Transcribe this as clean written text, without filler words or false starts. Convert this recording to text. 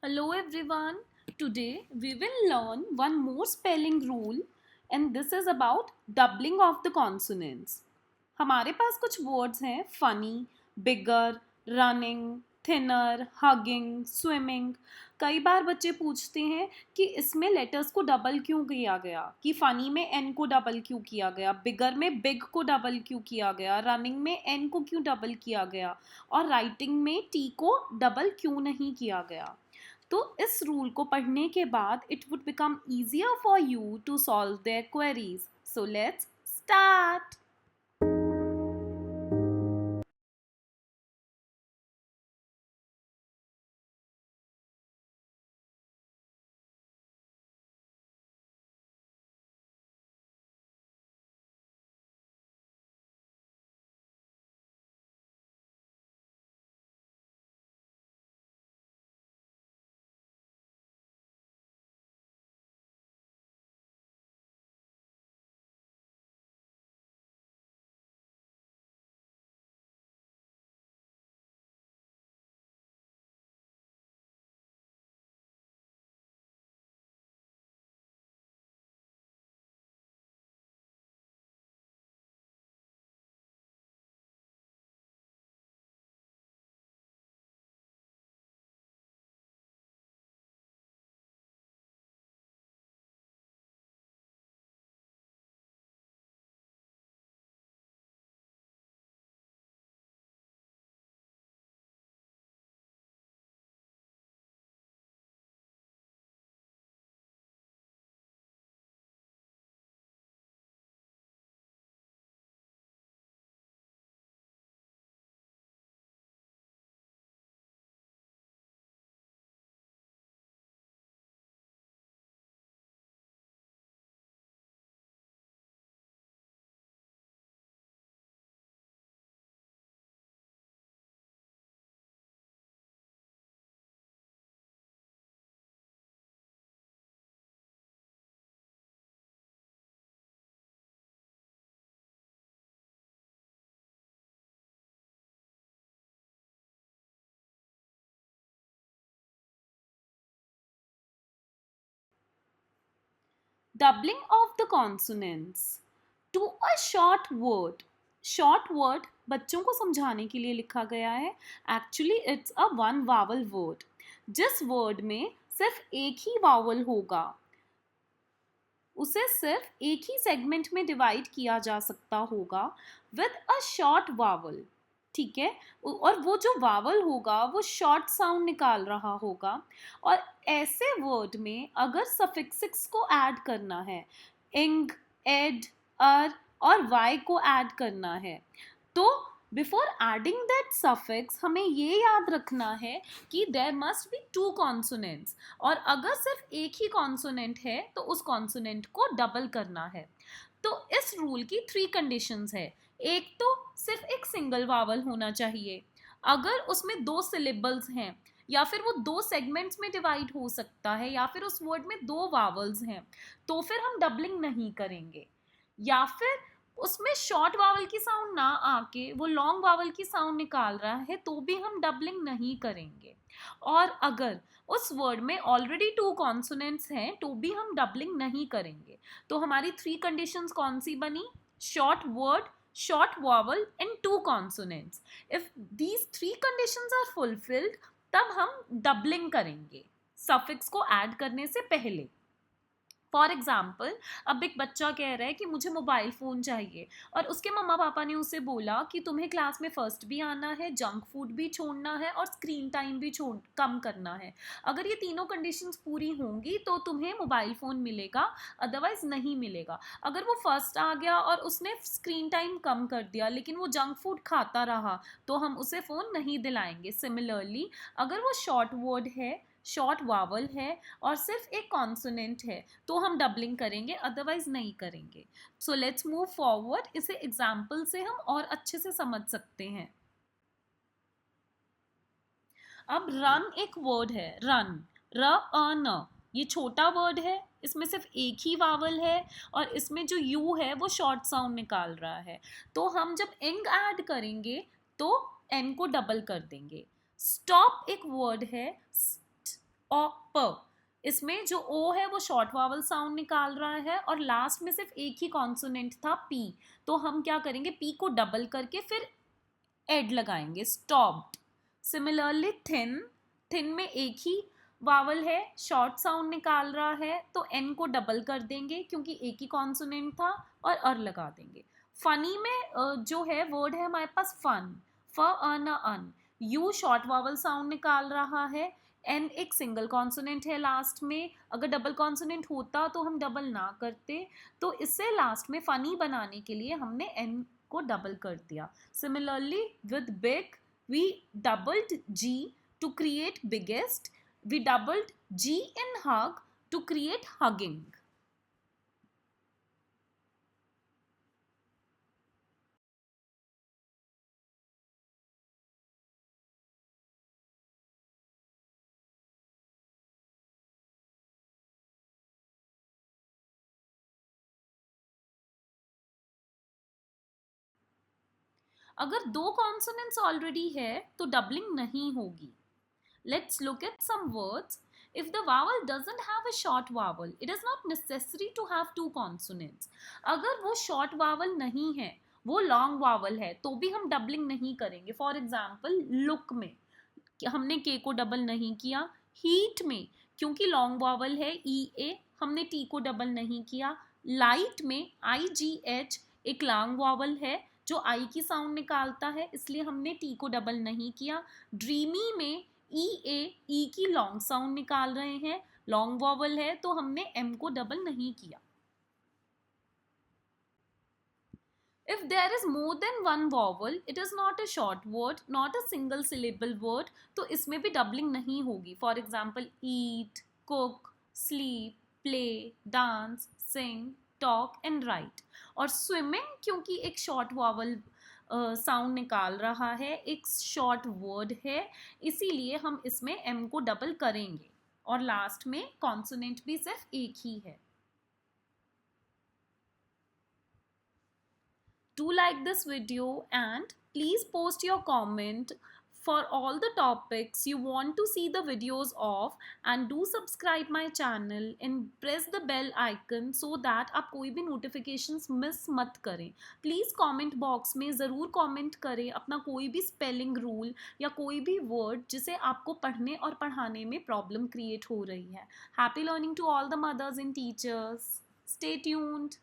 Hello everyone. Today we will learn one more spelling rule and this is about doubling of the consonants. हमारे पास कुछ words हैं funny, bigger, running, thinner, hugging, swimming. कई बार बच्चे पूछते हैं कि इसमें लेटर्स को डबल क्यों किया गया, कि फनी में एन को डबल क्यों किया गया, बिगर में बिग को डबल क्यों किया गया, रनिंग में एन को क्यों डबल किया गया और राइटिंग में टी को डबल क्यों नहीं किया गया. तो इस रूल को पढ़ने के बाद it would become easier for you to solve their queries. So let's start. Doubling of the consonants to a short word. Short word बच्चों को समझाने के लिए लिखा गया है. Actually it's a one vowel word. जिस वर्ड में सिर्फ एक ही वावल होगा उसे सिर्फ एक ही सेगमेंट में डिवाइड किया जा सकता होगा विद अ शॉर्ट वावल. ठीक है, और वो जो वावल होगा वो शॉर्ट साउंड निकाल रहा होगा. और ऐसे वर्ड में अगर सफिक्सिक्स को ऐड करना है, इंग, एड, अर और वाई को ऐड करना है, तो बिफोर एडिंग दैट सफिक्स हमें ये याद रखना है कि there must be two consonants. और अगर सिर्फ एक ही कॉन्सोनेंट है तो उस कॉन्सोनेंट को डबल करना है. तो इस रूल की थ्री कंडीशंस है. एक तो सिर्फ एक सिंगल वावल होना चाहिए. अगर उसमें दो सिलेबल्स हैं या फिर वो दो सेगमेंट्स में डिवाइड हो सकता है या फिर उस वर्ड में दो वावल्स हैं तो फिर हम डबलिंग नहीं करेंगे. या फिर उसमें शॉर्ट वावल की साउंड ना आके वो लॉन्ग वावल की साउंड निकाल रहा है तो भी हम डबलिंग नहीं करेंगे. और अगर उस वर्ड में ऑलरेडी टू कॉन्सोनेंट्स हैं तो भी हम डबलिंग नहीं करेंगे. तो हमारी थ्री कंडीशंस कौन सी बनी? Short word, short vowel and two consonants. If these three conditions are fulfilled तब हम डबलिंग करेंगे सफिक्स को ऐड करने से पहले. फॉर एग्जाम्पल, अब एक बच्चा कह रहा है कि मुझे मोबाइल फ़ोन चाहिए और उसके मम्मा पापा ने उसे बोला कि तुम्हें क्लास में फ़र्स्ट भी आना है, जंक फूड भी छोड़ना है और स्क्रीन टाइम भी कम करना है. अगर ये तीनों कंडीशंस पूरी होंगी तो तुम्हें मोबाइल फ़ोन मिलेगा, अदरवाइज़ नहीं मिलेगा. अगर वो फर्स्ट आ गया और उसने स्क्रीन टाइम कम कर दिया लेकिन वो जंक फूड खाता रहा तो हम उसे फ़ोन नहीं दिलाएंगे. सिमिलरली अगर वो शॉर्ट वर्ड है, शॉर्ट वावल है और सिर्फ एक कॉन्सोनेंट है तो हम डबलिंग करेंगे, अदरवाइज नहीं करेंगे. So let's move forward. इसे एग्जाम्पल से हम और अच्छे से समझ सकते हैं. अब रन एक वर्ड है, रन, न. ये छोटा वर्ड है, इसमें सिर्फ एक ही वावल है और इसमें जो यू है वो शॉर्ट साउंड निकाल रहा है. तो हम जब इंग ऐड करेंगे तो एन को डबल कर देंगे. स्टॉप एक वर्ड है और प, इसमें जो ओ है वो शॉर्ट वावल साउंड निकाल रहा है और लास्ट में सिर्फ एक ही कॉन्सोनेंट था पी, तो हम क्या करेंगे, पी को डबल करके फिर एड लगाएंगे, स्टॉप्ड। सिमिलरली थिन, थिन में एक ही वावल है, शॉर्ट साउंड निकाल रहा है, तो एन को डबल कर देंगे क्योंकि एक ही कॉन्सोनेंट था और अर लगा देंगे। फनी में जो है वर्ड है हमारे पास फन, फ अन अन, यू शॉर्ट वावल साउंड निकाल रहा है, एन एक सिंगल कॉन्सोनेंट है लास्ट में, अगर डबल कॉन्सोनेंट होता तो हम डबल ना करते, तो इससे लास्ट में फनी बनाने के लिए हमने एन को डबल कर दिया। Similarly, with big, we doubled G to create biggest. We doubled G in hug to create hugging. अगर दो कॉन्सोनेंट्स ऑलरेडी है तो डबलिंग नहीं होगी. Let's look at some words. If the vowel doesn't have a short vowel, it is not necessary to have two consonants. अगर वो short vowel नहीं है, वो long vowel है, तो भी हम doubling नहीं करेंगे. For example, look में हमने के को डबल नहीं किया, हीट में क्योंकि लॉन्ग वॉवल है ई ए, हमने टी को डबल नहीं किया, लाइट में आई जी एच एक लॉन्ग वॉवल है जो आई की साउंड निकालता है, इसलिए हमने टी को डबल नहीं किया, ड्रीमी में ई ए ई की लॉन्ग साउंड निकाल रहे हैं, लॉन्ग वॉवल है तो हमने एम को डबल नहीं किया. If there is more than one vowel, it is not a short word, not a single syllable word, तो इसमें भी doubling नहीं होगी. For example, eat, cook, sleep, play, dance, sing, talk and write. और swimming क्योंकि एक short vowel sound निकाल रहा है, एक शॉर्ट वर्ड है, इसीलिए हम इसमें m को डबल करेंगे और लास्ट में कॉन्सोनेंट भी सिर्फ एक ही है. Do like this video and please post your comment for all the topics you want to see the videos of, and do subscribe my channel and press the bell icon so that आप कोई भी notifications miss मत करें. Please comment box में ज़रूर comment करें अपना कोई भी spelling rule या कोई भी word जिसे आपको पढ़ने और पढ़ाने में problem create हो रही है. Happy learning to all the mothers and teachers. Stay tuned.